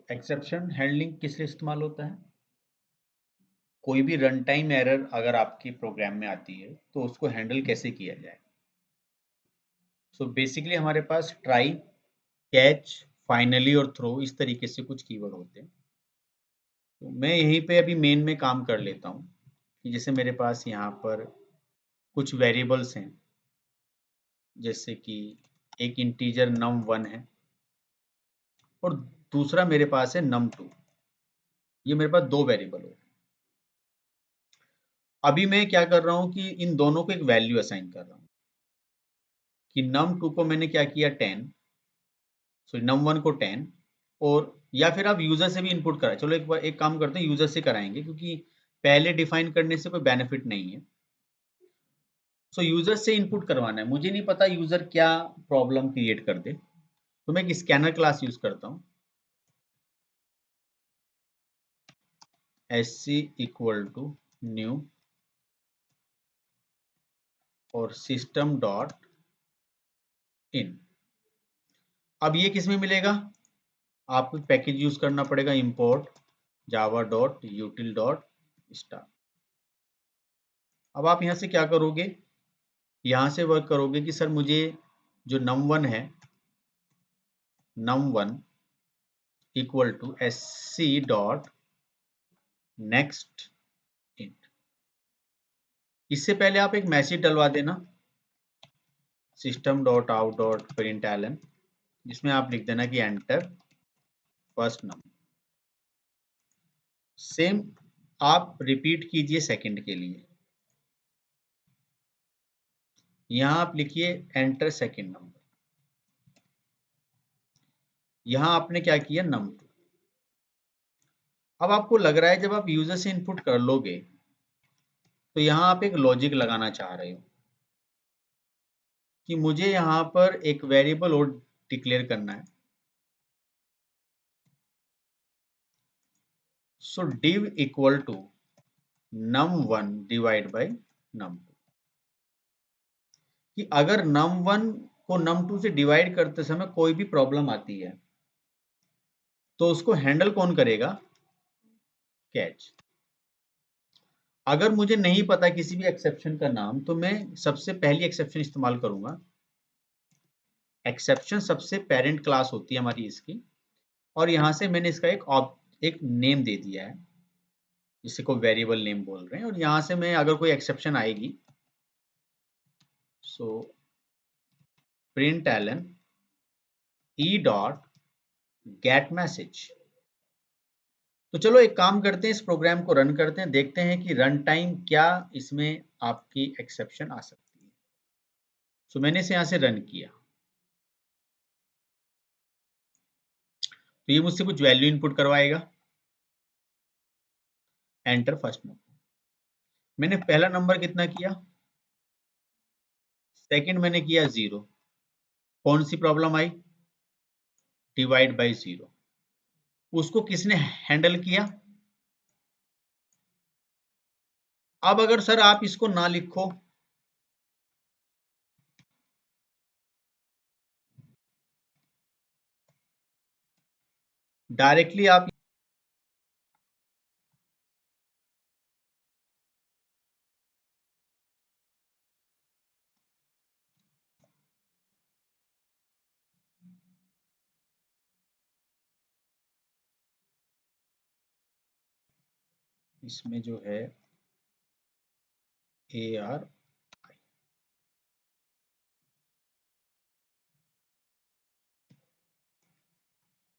Exception handling किस लिए इस्तेमाल होता है? कोई भी रन टाइम एरर अगर आपके प्रोग्राम में आती है तो उसको हैंडल कैसे किया जाए। सो बेसिकली हमारे पास ट्राई, कैच, फाइनली और थ्रो इस तरीके से कुछ कीवर्ड होते हैं। तो मैं यहीं पे अभी मेन में काम कर लेता हूँ कि जैसे मेरे पास यहाँ पर कुछ वेरिएबल्स हैं, जैसे कि एक इंटीजर num1 है और दूसरा मेरे पास है num2। ये मेरे पास दो वेरिएबल हो। अभी मैं क्या कर रहा हूँ कि इन दोनों को एक वैल्यू असाइन कर रहा हूँ कि num2 को मैंने क्या किया 10, सो num1 को 10, और या फिर आप यूजर से भी इनपुट कराए। चलो एक काम करते हैं, यूजर से कराएंगे क्योंकि पहले डिफाइन करने से कोई बेनिफिट नहीं है। सो यूजर से इनपुट करवाना है। मुझे नहीं पता यूजर क्या प्रॉब्लम क्रिएट कर दे, तो मैं एक स्कैनर क्लास यूज करता हूँ, sc इक्वल टू न्यू और सिस्टम डॉट इन। अब ये किस में मिलेगा? आपको पैकेज यूज करना पड़ेगा, import java dot util dot star. अब आप यहाँ से क्या करोगे, यहाँ से वर्क करोगे कि सर मुझे जो num1 है, num1 equal to sc dot next int. इससे पहले आप एक मैसेज डलवा देना, system dot out dot println, जिसमें आप लिख देना कि एंटर फर्स्ट नंबर। सेम आप रिपीट कीजिए सेकंड के लिए। यहां आप लिखिए एंटर सेकंड नंबर। यहां आपने क्या किया num2। अब आपको लग रहा है जब आप यूजर से इनपुट कर लोगे तो यहां आप एक लॉजिक लगाना चाह रहे हो कि मुझे यहां पर एक वेरिएबल और डिक्लेयर करना है। So div equal to num1 divide by num2, कि अगर num1 को num2 से डिवाइड करते समय कोई भी प्रॉब्लम आती है तो उसको हैंडल कौन करेगा? कैच। अगर मुझे नहीं पता किसी भी एक्सेप्शन का नाम, तो मैं सबसे पहली एक्सेप्शन इस्तेमाल करूंगा। एक्सेप्शन सबसे पेरेंट क्लास होती है हमारी इसकी, और यहां से मैंने इसका एक नेम दे दिया है, जिसे को वेरिएबल नेम बोल रहे हैं। और यहां से मैं अगर कोई एक्सेप्शन आएगी, सो println e dot gate message. तो चलो एक काम करते हैं, इस प्रोग्राम को रन करते हैं, देखते हैं कि रन टाइम क्या इसमें आपकी एक्सेप्शन आ सकती है। सो मैंने इसे यहां से रन किया, तो ये मुझसे कुछ वैल्यू इनपुट करवाएगा, एंटर फर्स्ट नंबर। मैंने पहला नंबर कितना किया, सेकंड मैंने किया 0। कौन सी प्रॉब्लम आई? Divide by 0। उसको किसने हैंडल किया? अब अगर सर आप इसको ना लिखो, डायरेक्टली आप इसमें जो है AR,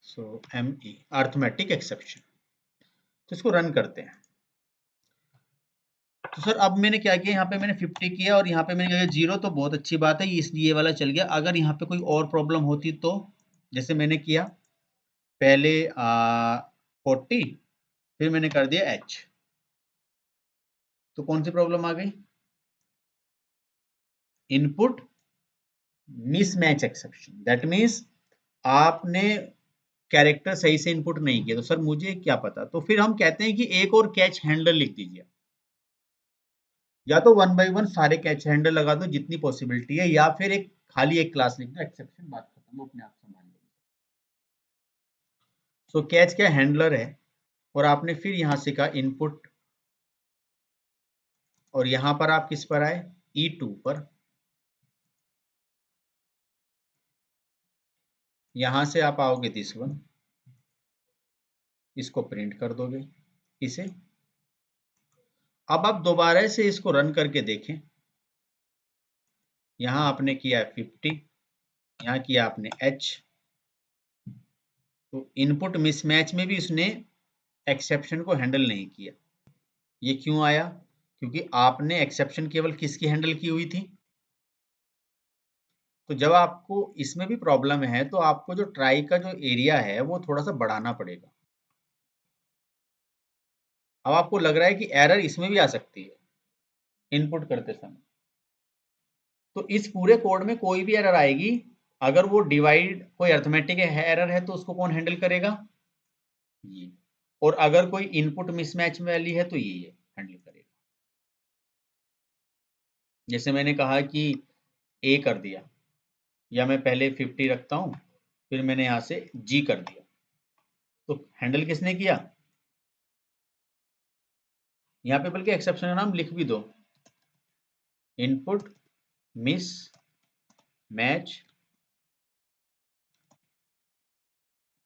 सो ME अर्थमेटिक एक्सेप्शन, तो इसको रन करते हैं। तो सर अब मैंने क्या किया, यहाँ पे मैंने 50 किया और यहाँ पे मैंने किया 0, तो बहुत अच्छी बात है, इसलिए ये वाला चल गया। अगर यहाँ पे कोई और प्रॉब्लम होती तो, जैसे मैंने किया पहले 40, फिर मैंने कर दिया H, तो कौन सी प्रॉब्लम आ गई? Input mismatch exception. That means आपने कैरेक्टर सही से इनपुट नहीं किया। तो सर मुझे क्या पता, तो फिर हम कहते हैं कि एक और कैच हैंडलर लिख दीजिए, या तो 1 बाय 1 सारे कैच हैंडल लगा दो जितनी पॉसिबिलिटी है, या फिर एक खाली एक क्लास लिख दो, एक्सेप्शन बात खत्म, वो अपने आप संभाल लेगी। सो कैच क्या हैंडलर है, और आपने फिर यहां से कहा इनपुट, और यहां पर आप किस पर आए, E2 पर। यहां से आप आओगे दिस वन, इसको प्रिंट कर दोगे इसे। अब आप दोबारा से इसको रन करके देखें। यहां आपने किया 50, यहां किया आपने H, तो इनपुट मिसमैच में भी उसने एक्सेप्शन को हैंडल नहीं किया। ये क्यों आया? क्योंकि आपने एक्सेप्शन केवल किसकी हैंडल की हुई थी। तो जब आपको इसमें भी प्रॉब्लम है तो आपको जो ट्राई का जो एरिया है वो थोड़ा सा बढ़ाना पड़ेगा। अब आपको लग रहा है कि एरर इसमें भी आ सकती है इनपुट करते समय, तो इस पूरे कोड में कोई भी एरर आएगी, अगर वो डिवाइड कोई अर्थमेटिक एरर है तो उसको कौन हैंडल करेगा, ये। और अगर कोई इनपुट मिसमैच वाली है तो ये हैंडल करेगा। जैसे मैंने कहा कि ए कर दिया, या मैं पहले 50 रखता हूं, फिर मैंने यहां से जी कर दिया, तो हैंडल किसने किया? यहाँ पे बल्कि एक्सेप्शन का नाम लिख भी दो, इनपुट मिस मैच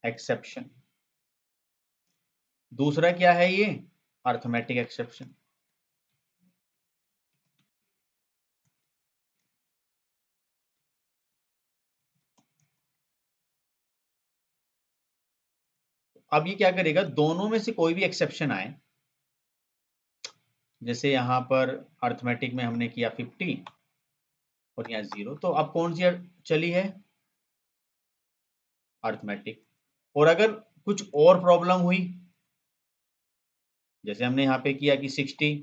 एक्सेप्शन। दूसरा क्या है ये, अर्थमेटिक एक्सेप्शन। अब ये क्या करेगा, दोनों में से कोई भी एक्सेप्शन आए, जैसे यहां पर अर्थमेटिक में हमने किया 50 और यहाँ 0, तो अब कौन सी चली है, अर्थमेटिक। और अगर कुछ और प्रॉब्लम हुई, जैसे हमने यहाँ पे किया कि 60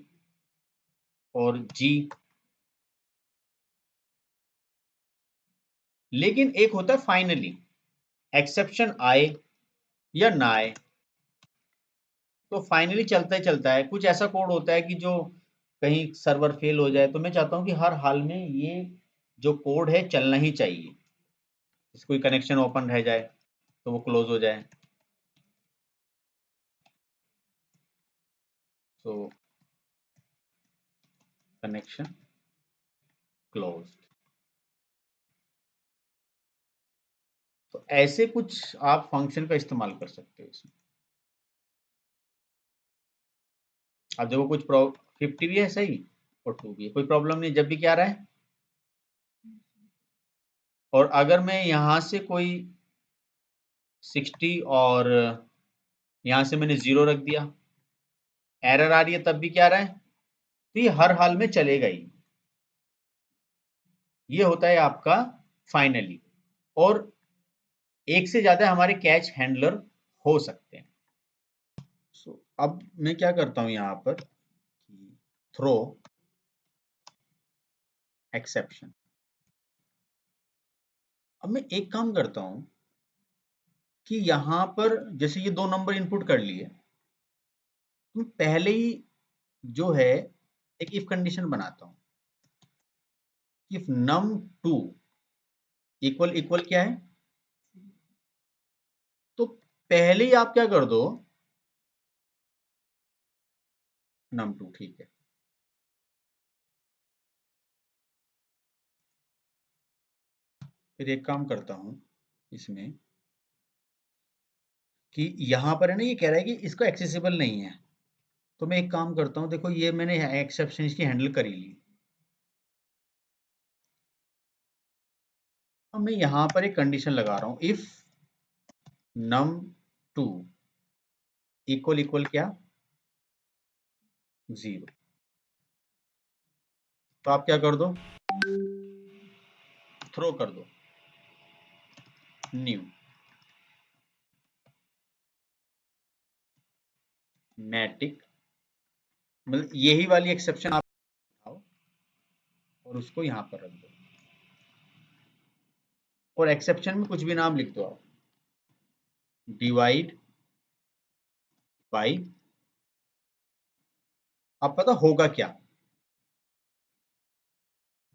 और जी, लेकिन एक होता है फाइनली, एक्सेप्शन आए या ना आए तो फाइनली चलता ही चलता है। कुछ ऐसा कोड होता है कि जो कहीं सर्वर फेल हो जाए, तो मैं चाहता हूं कि हर हाल में ये जो कोड है चलना ही चाहिए। कोई कनेक्शन ओपन रह जाए तो वो क्लोज हो जाए। सो कनेक्शन क्लोज। तो ऐसे कुछ आप फंक्शन का इस्तेमाल कर सकते हो इसमें। अब देखो कुछ 50 भी है सही और 2 भी है, कोई प्रॉब्लम नहीं, जब भी क्या रहा है। और अगर मैं यहां से कोई 60 और यहां से मैंने 0 रख दिया, एरर आ रही है, तब भी क्या रहा है, तो ये हर हाल में चलेगा ही। ये होता है आपका फाइनली। और एक से ज्यादा हमारे कैच हैंडलर हो सकते हैं। अब मैं क्या करता हूं यहां पर, थ्रो एक्सेप्शन। अब मैं एक काम करता हूं कि यहां पर जैसे ये 2 नंबर इनपुट कर लिए, तो पहले ही जो है एक इफ कंडीशन बनाता हूं, इफ num2 इक्वल इक्वल क्या है, तो पहले ही आप क्या कर दो, num2, ठीक है। फिर एक काम करता हूं इसमें कि यहां पर है ना, ये कह रहा है कि इसको एक्सेसिबल नहीं है, तो मैं एक काम करता हूं, देखो ये मैंने एक्सेप्शन इसकी हैंडल कर ही ली। अब मैं यहां पर एक कंडीशन लगा रहा हूं, इफ num2 इक्वल इक्वल क्या, 0, तो आप क्या कर दो, थ्रो कर दो न्यू मैटिक, मतलब यही वाली एक्सेप्शन आप आओ और उसको यहां पर रख दो, और एक्सेप्शन में कुछ भी नाम लिख दो आप, डिवाइड बाई। अब पता होगा क्या,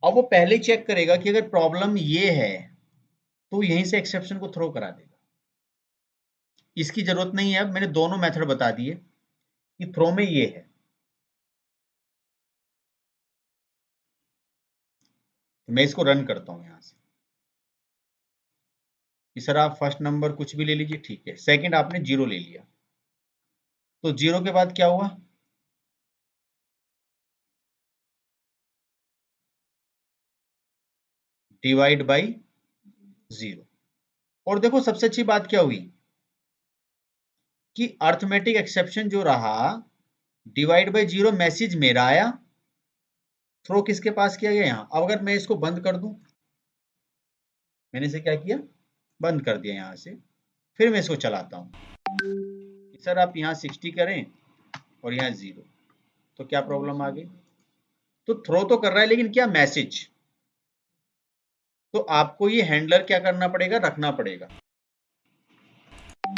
अब वो पहले ही चेक करेगा कि अगर प्रॉब्लम ये है तो यहीं से एक्सेप्शन को थ्रो करा देगा। इसकी जरूरत नहीं है, अब मैंने दोनों मेथड बता दिए कि थ्रो में ये है। तो मैं इसको रन करता हूं यहां से कि सर आप फर्स्ट नंबर कुछ भी ले लीजिए, ठीक है। सेकंड आपने 0 ले लिया, तो 0 के बाद क्या हुआ, डिवाइड बाई 0। और देखो सबसे अच्छी बात क्या हुई कि अर्थमेटिक एक्सेप्शन जो रहा, डिवाइड बाई 0 मैसेज मेरा आया, थ्रो किसके पास किया गया यहाँ। अब अगर मैं इसको बंद कर दूं, मैंने इसे क्या किया, बंद कर दिया यहां से, फिर मैं इसको चलाता हूं, सर आप यहाँ 60 करें और यहाँ 0, तो क्या प्रॉब्लम आ गई। तो थ्रो तो कर रहा है लेकिन क्या, मैसेज। तो आपको ये हैंडलर क्या करना पड़ेगा, रखना पड़ेगा।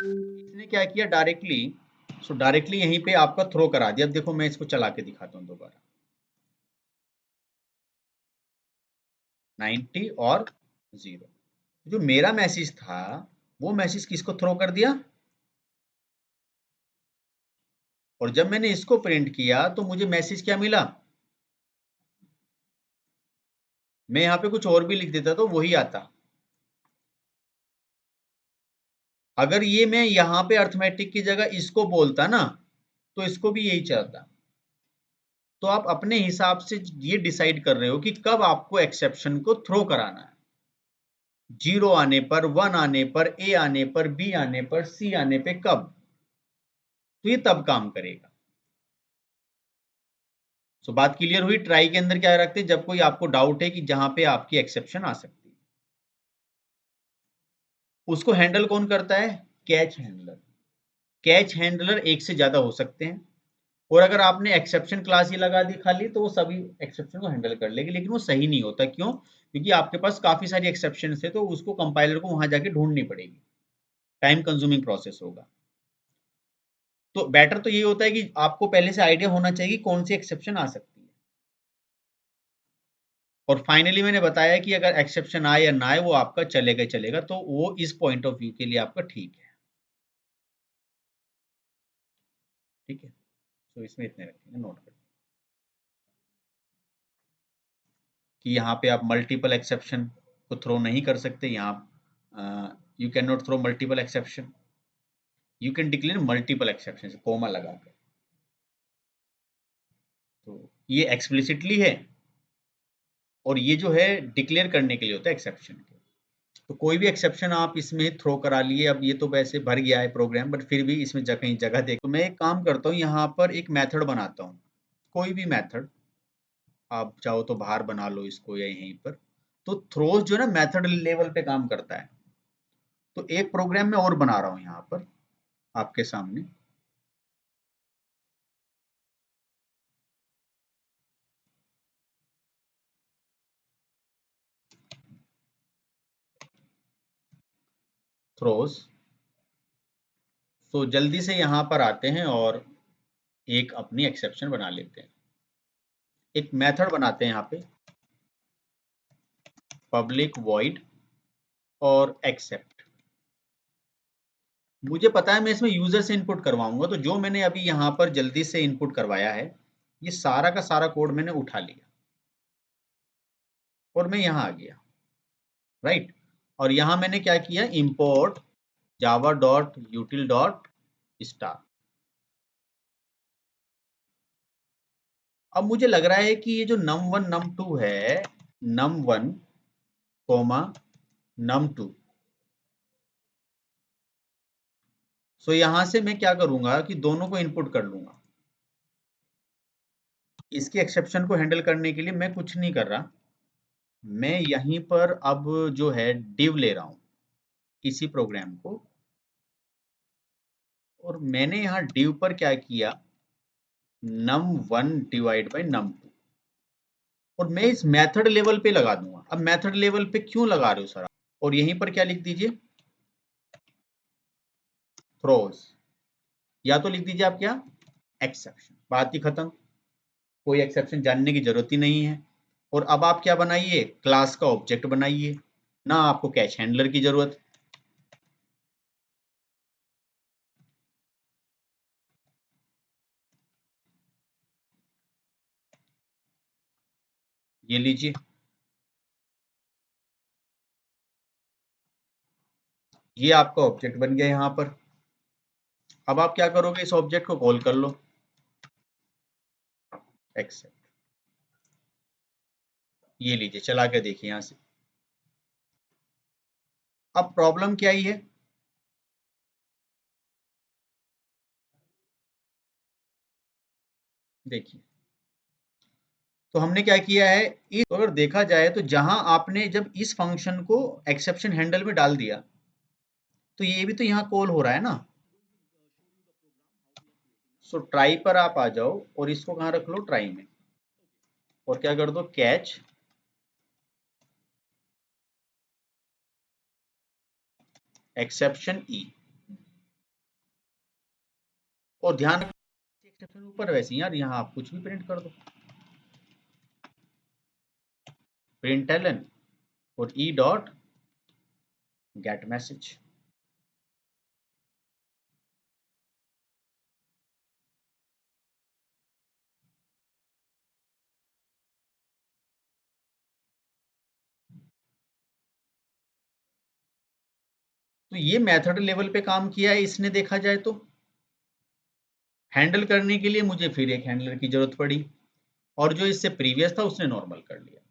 इसने क्या किया डायरेक्टली, सो डायरेक्टली यहीं पे आपका थ्रो करा दिया। अब देखो मैं इसको चला के दिखाता हूँ दोबारा, 90 और 0। जो मेरा मैसेज था वो मैसेज किसको थ्रो कर दिया, और जब मैंने इसको प्रिंट किया तो मुझे मैसेज क्या मिला, मैं यहाँ पे कुछ और भी लिख देता तो वही आता। अगर ये मैं यहाँ पे अर्थमेटिक की जगह इसको बोलता ना, तो इसको भी यही चलता। तो आप अपने हिसाब से ये डिसाइड कर रहे हो कि कब आपको एक्सेप्शन को थ्रो कराना है, 0 आने पर, 1 आने पर, ए आने पर, बी आने पर, सी आने पे, कब, तो ये तब काम करेगा। सो बात क्लियर हुई। ट्राई के अंदर क्या रखते हैं, जब कोई आपको डाउट है कि जहां पे आपकी एक्सेप्शन आ सकती है, उसको हैंडल कौन करता है, कैच हैंडलर। कैच हैंडलर एक से ज्यादा हो सकते हैं, और अगर आपने एक्सेप्शन क्लास ही लगा दी खाली, तो वो सभी एक्सेप्शन को हैंडल कर लेगी, लेकिन वो सही नहीं होता। क्यों, क्योंकि आपके पास काफी सारी एक्सेप्शन है, तो उसको कंपाइलर को वहां जाके ढूंढनी पड़ेगी, टाइम कंज्यूमिंग प्रोसेस होगा। तो बेटर तो ये होता है कि आपको पहले से आइडिया होना चाहिए कौन सी एक्सेप्शन आ सकती है। और फाइनली मैंने बताया कि अगर एक्सेप्शन आए या ना आए, वो आपका चलेगा ही चलेगा, तो वो इस पॉइंट ऑफ व्यू के लिए आपका ठीक है। ठीक है, तो इसमें इतने रखेंगे, नोट कर कि यहाँ पे आप मल्टीपल एक्सेप्शन को थ्रो नहीं कर सकते। यहाँ you can not throw multiple exception, you can declare multiple exception, comma लगाकर। तो ये एक्सप्लिसिटली है, और ये जो है डिक्लेयर करने के लिए होता है एक्सेप्शन के। तो कोई भी एक्सेप्शन आप इसमें थ्रो करा लिए। अब ये तो वैसे भर गया है प्रोग्राम, बट फिर भी इसमें कहीं जगह दे, तो मैं एक काम करता हूँ, यहाँ पर एक मेथड बनाता हूँ, कोई भी मेथड, आप चाहो तो बाहर बना लो इसको या यहीं पर। तो थ्रोज जो है ना मेथड लेवल पे काम करता है। तो एक प्रोग्राम में और बना रहा हूँ यहाँ पर आपके सामने। थ्रोज। तो जल्दी से यहाँ पर आते हैं और एक अपनी एक्सेप्शन बना लेते हैं। एक मेथड बनाते हैं यहाँ पे, पब्लिक वॉइड और एक्सेप्ट। मुझे पता है मैं इसमें यूजर से इनपुट करवाऊंगा, तो जो मैंने अभी यहाँ पर जल्दी से इनपुट करवाया है, ये सारा का सारा कोड मैंने उठा लिया और मैं यहाँ आ गया, राइट। और यहाँ मैंने क्या किया, import Java dot यूटिल dot star. अब मुझे लग रहा है कि ये जो num1 num2 है, num1 कोमा num2, सो यहां से मैं क्या करूंगा कि दोनों को इनपुट कर लूंगा। इसके एक्सेप्शन को हैंडल करने के लिए मैं कुछ नहीं कर रहा, मैं यहीं पर अब जो है div ले रहा हूं इसी प्रोग्राम को, और मैंने यहाँ div पर क्या किया, num1 डिवाइड बाई num2, और मैं इस मेथड लेवल पे लगा दूंगा। अब मेथड लेवल पे क्यों लगा रहे हो सर, और यहीं पर क्या लिख दीजिए, थ्रोज, या तो लिख दीजिए आप क्या, एक्सेप्शन। बात ही खत्म, कोई एक्सेप्शन जानने की जरूरत ही नहीं है। और अब आप क्या बनाइए, क्लास का ऑब्जेक्ट बनाइए, ना आपको कैच हैंडलर की जरूरत। ये लीजिए, ये आपका ऑब्जेक्ट बन गया यहाँ पर। अब आप क्या करोगे, इस ऑब्जेक्ट को कॉल कर लो, एक्सेप्ट। ये लीजिए, चला के देखिए यहाँ से। अब प्रॉब्लम क्या ही है, देखिए, तो हमने क्या किया है, तो अगर देखा जाए तो जहां आपने जब इस फंक्शन को एक्सेप्शन हैंडल में डाल दिया, तो ये भी तो यहाँ कॉल हो रहा है ना। सो ट्राई पर आप आ जाओ और इसको कहाँ रख लो, ट्राई में, और क्या कर दो, कैच एक्सेप्शन ई। और ध्यान रखना एक्सेप्शन ऊपर, वैसे ही यार यहाँ आप कुछ भी प्रिंट कर दो, प्रिंटलन और ई डॉट गेट मैसेज। तो ये मेथड लेवल पे काम किया है इसने, देखा जाए तो। हैंडल करने के लिए मुझे फिर एक हैंडलर की जरूरत पड़ी, और जो इससे प्रीवियस था उसने नॉर्मल कर लिया।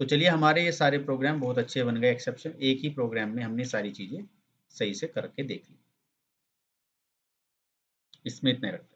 तो चलिए, हमारे ये सारे प्रोग्राम बहुत अच्छे बन गए, एक्सेप्शन एक ही प्रोग्राम में हमने सारी चीजें सही से करके देख ली। इसमें इतने रखते हैं।